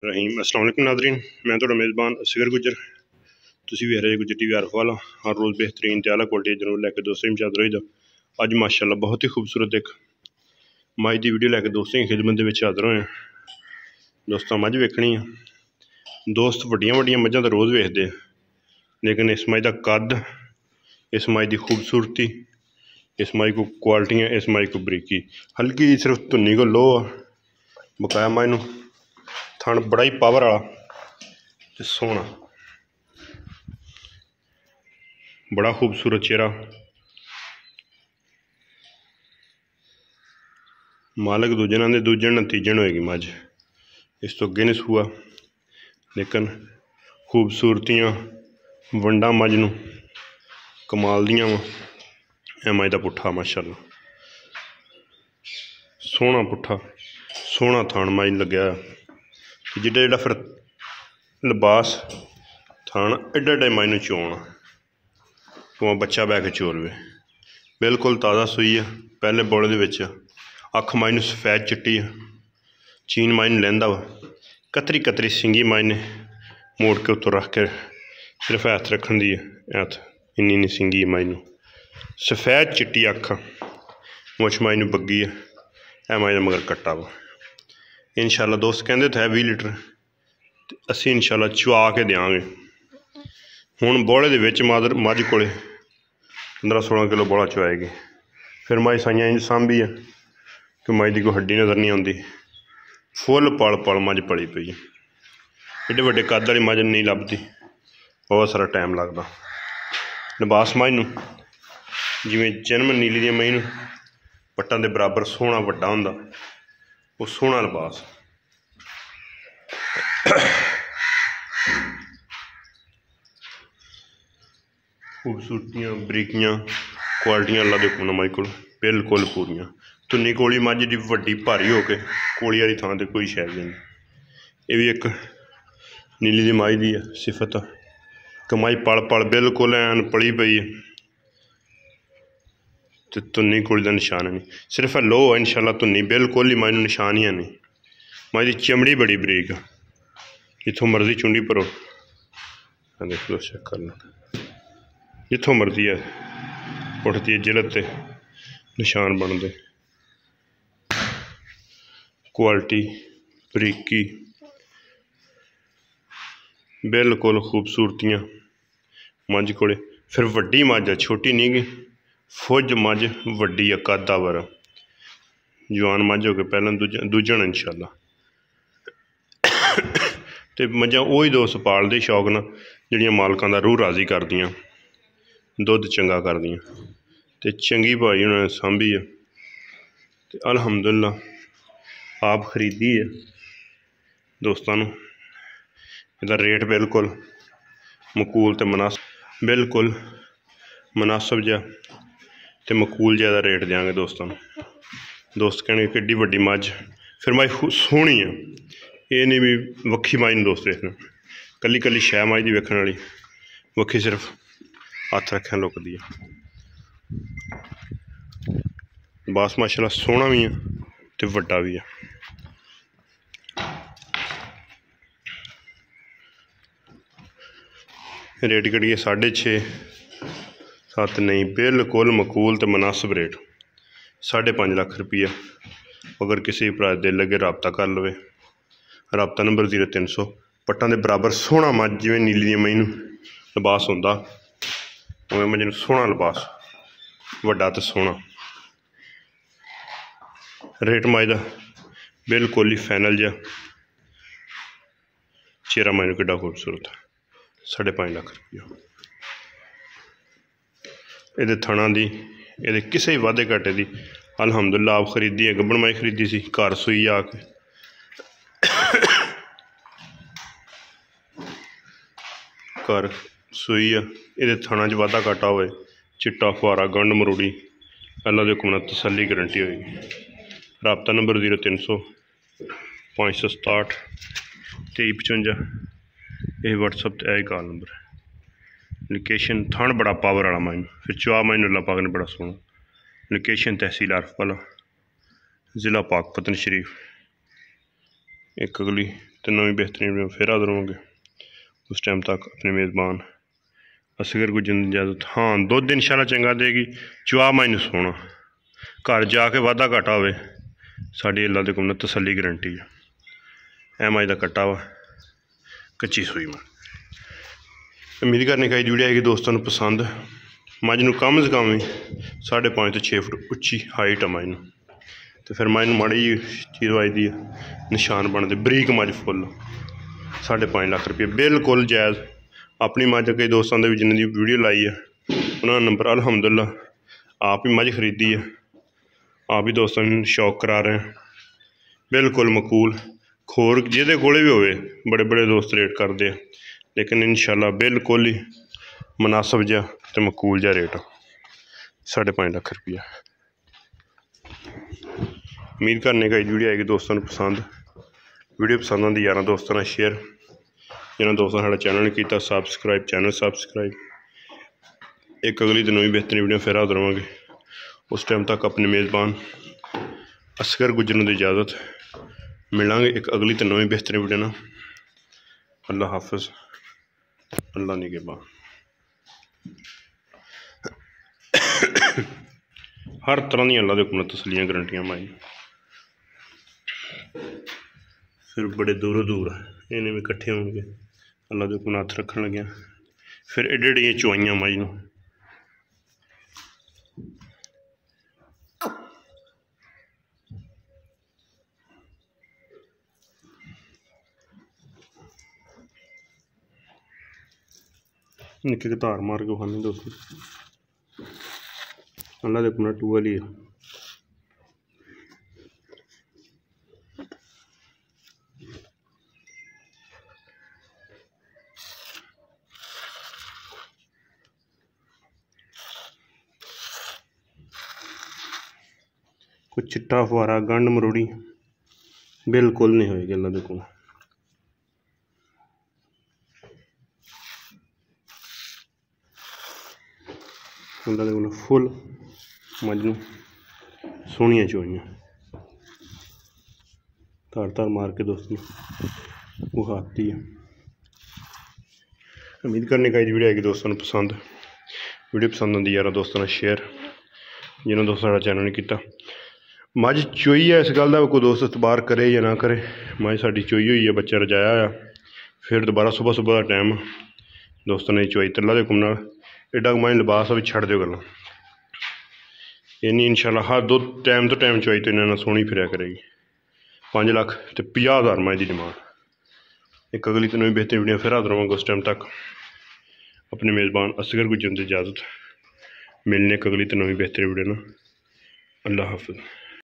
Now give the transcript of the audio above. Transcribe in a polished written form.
रहीम अस्सलाम वालेकुम नाज़रीन, मैं तो मेज़बान असगर गुजर। तुसी भी हरे गुजर टीवी आरफ वाला हर रोज़ बेहतरीन ते आला क्वालिटी जरूर लैके दोस्तें में हाज़र होई दा। अज माशाअल्लाह बहुत ही खूबसूरत एक मज की वीडियो लैके दोस्तें की खिदमत हाज़र होए। दोस्तों मज वेखनी है, दोस्त वड्डियां वड्डियां मझां तो रोज़ वेखदे, लेकिन इस मज का कद, इस मज की खूबसूरती, इस मज को क्वालिटियाँ, इस मज को बरीकी हल्की सिर्फ धुन्नी को लो बकाया मज नूं थण बड़ा ही पावर वाला ते सोहना, बड़ा खूबसूरत चेहरा। मालक दूजे नाल दूजे नतीजन होएगी मज, इस तो अगे नहीं सूआ, लेकिन खूबसूरतियाँ वंडा मज नूं कमाल दियां वा। ए मज का पुट्ठा माशाअल्लाह सोहना पुट्ठा सोहना थान मज लग्या, जिड्डा जिड्डा फिर लिबास थान एड्डा एड्डा मज नूं चोना भावें बच्चा बह के चोलवे। बिल्कुल ताज़ा सूई है, पहले बोले दे विच अख मज नूं सफैद चिट्टी है, चीन मज नूं लैंदा वा, कतरी कतरी सिंगी मज ने मोड़ के उत्तों रख के सिर्फ हथ रखन दी है, हथ इन्नी इन्नी सिंगी मज नूं सफैद चिट्टी अख मुछ मज नूं बग्गी है। ए मज दा मगर कट्टा वा। इंशाअल्लाह दोस्त कहते तो है 20 लीटर, असी इंशाअल्लाह चुआ के देंगे। हुण बोले दे विच मज को 15-16 किलो बोला चुआएगी। फिर मज साइयां इंज सांभी है कि मज की कोई हड्डी नज़र नहीं आती, फुल पल पल मज पली पई। एड्डे वड्डे कद वाली मज नहीं लभदी, बहुत सारा टाइम लगता। लिबास मज नूं जिवें जन्म नीली दी मई नूं पट्टां दे बराबर सोहना वड्डा हुंदा, वो सोहना लिबास। खूबसूरतियाँ बरीकियाँ क्वालिटियाँ अल्लाह दे हुक्म मज को बिल्कुल पूरियां। धुन्नी कोली मज जी वड्डी भारी हो के कोली वाली थां ते कोई शै नहीं। ये भी एक नीली दी मज दी सिफत कि मज पल पल बिल्कुल ऐन पली पई है, तो धुन्नी कोली का निशान नहीं, सिर्फ लो है इंशाअल्लाह धुन्नी बिल्कुल ही मज निशान ही है नहीं। मज की चमड़ी बड़ी बरीक, जितों मर्जी चुंडी भरो, देख लो चेक कर लो, जितों मर्जी है उठती है जिलत ते निशान बनते। क्वालिटी बरीकी बिल्कुल खूबसूरतियाँ मज को। फिर वड्डी मज है, छोटी नहीं गई, फुज मज वड्डी है, कदावर जवान मज हो गए पहले दूजन इंशाअल्लाह। तो मझां वही दोस्त पालते शौक न जिहड़ियां मालकां दा रूह राजी करदियां, दुध चंगा करदियां, ते चंगी भाई उन्होंने सांभी है, तो अलहमदुलिल्लाह आप खरीदी है। दोस्तों इसदा रेट बिल्कुल मकूल तो मुनासिब, बिल्कुल मुनासिब जहा तो मकूल जहा रेट देंगे दोस्तों। दोस्त कहने कि एड्डी वड्डी मज, फिर मज सोहनी है, ये नहीं भी वक्खी मज दोस्त देखना, कली कली शै मज की वेखण वाली, वक्खी सिर्फ हथ रखें लुकदी है। बास माशाअल्लाह सोहना भी है तो वड्डा भी है। रेट करिए 6.5-7 नहीं, बिल्कुल मकूल तो मुनासिब रेट 5.5 लाख रुपया। अगर किसी भरा दिल लगे रबता कर लवे, रबता नंबर 0300। पट्टां दे बराबर सोहना मज जिवें नीली दी मई नूं लिबास हुंदा, उवें मज नूं सोहना लिबास वड्डा तो सोहना। रेट मज दा बिल्कुल ही फाइनल जहा, चेहरा मज नूं किड्डा खूबसूरत, 5.5 लाख रुपया। ये थणा दी ये किसी वाधे घाटे की अलहमदुलिल्लाह आप खरीदी है। गब्बन मज खरीदी सी, घर सूई आके घर सूई है। ये थणा च वाधा घाटा होए, चिट्टा फुआरा गंढ मरूड़ी, अल्लाह के हुक्म नाल तसल्ली गारंटी होएगी। रबता नंबर 0300 567 2355, यह व्हाट्सअप ते है कॉल नंबर। लोकेशन थण बड़ा पावर वाला मज, फिर चुआ मज अल्लाह पाक ने बड़ा सोहना। लोकेशन तहसील आरफ वाला, ज़िला पाकपतन शरीफ, एक अगली तो नवी बेहतरीन वीडियो फिर हाजिर होंगे। उस टाइम तक अपने मेज़बान असगर गुजर की इजाज़त। हाँ, दुध इंशाल्लाह चंगा देगी, चुआ मैनू सोना, घर जाके वाधा घाटा हो साड़ी अल्लाह के हुक्म नाल तसल्ली गारंटी है। ऐ मज का कट्टा वा, कच्ची सूई में। उम्मीद करने का वीडियो आएगी दोस्तों को पसंद। मज नूं कम से कम 5.5 तो 6 फुट उच्ची हाइट है मज नूं, तो फिर मज नूं माड़ी जी चीज़ वजदी है, निशान बनते बरीक मज फुल 5.5 लाख रुपये बिल्कुल जायज़। अपनी मज कई दोस्तों ने भी जिन्होंने वीडियो लाई है उन्होंने नंबर अल्हम्दुलिल्लाह आप ही मज खरीदी है, आप ही दोस्तों ने शौक करा रहे हैं। बिल्कुल मकूल खोर जिहदे कोले भी होवे, बड़े बड़े दोस्त रेट करते हैं, लेकिन इंशाल्लाह बिल्कुल ही मुनासिब जा तो मकूल जा रेट 5.5 लाख रुपया। उम्मीद करने का वीडियो आएगी दोस्तों को पसंद। वीडियो पसंद आती यार दोस्तों ने शेयर, जिन्होंने दोस्तों साढ़ा चैनल नहीं किया सबसक्राइब, चैनल सबसक्राइब। एक अगली दिन भी बेहतरीन वीडियो फिर हाजिर होंगे। उस टाइम तक अपने मेज़बान असगर गुजर की इजाज़त। मिलांगे एक अगली तो नवी बेहतरीन वीडियो ना। अल्लाह हाफिज़, अल्लाह निगहबान। हर तरह दी अल्लाह के हुक्म नाल तसल्लियां गारंटियां माई। फिर बड़े दूरों दूर इन्हें भी कट्ठे होंगे, अल्लाह के हुक्म नाल हथ रखन लगे, फिर एडे एडियां चुआइयां मज नूं। निक्के के धार मार के खाने दोस्तों, अल्लाह के हुक्म नाल टूआ ली कोई चिट्टा फुआरा गंढ मरोड़ी बिल्कुल नहीं होएगी अल्लाह के हुक्म। अल्लाह के फुल मज नूं सोहणियां चोइयां धार धार मार के दोस्तों वो खाती है। उम्मीद करने का वीडियो आएगी दोस्तों को पसंद। वीडियो पसंद आती यार दोस्तों ने शेयर, जिन्होंने दोस्तों साढ़ा चैनल नहीं किया। मज चोई है, इस गल का कोई दोस्त इतबार करे या ना करे, मज साड़ी चोई हुई है, बच्चा रजाया आ, फिर दोबारा सुबह सुबह का टाइम दोस्तों ने चोई तला के हुक्म नाल एडा मज लिबास भी छड़ दो गल्लां। ये नहीं इंशाल्लाह हर दो टाइम तो टाइम चोई तो इन्हें सोहनी फिर करेगी। 5 लाख तो 50,000 मज की डिमांड। एक अगली तो नवी बेहतरीन वीडियो फिर हाजिर होंगे। उस टाइम तक अपने मेज़बान असगर गुजर की इजाज़त। मिलने एक अगली तो नवी बेहतरीन वीडियो ना। अल्लाह हाफिज़।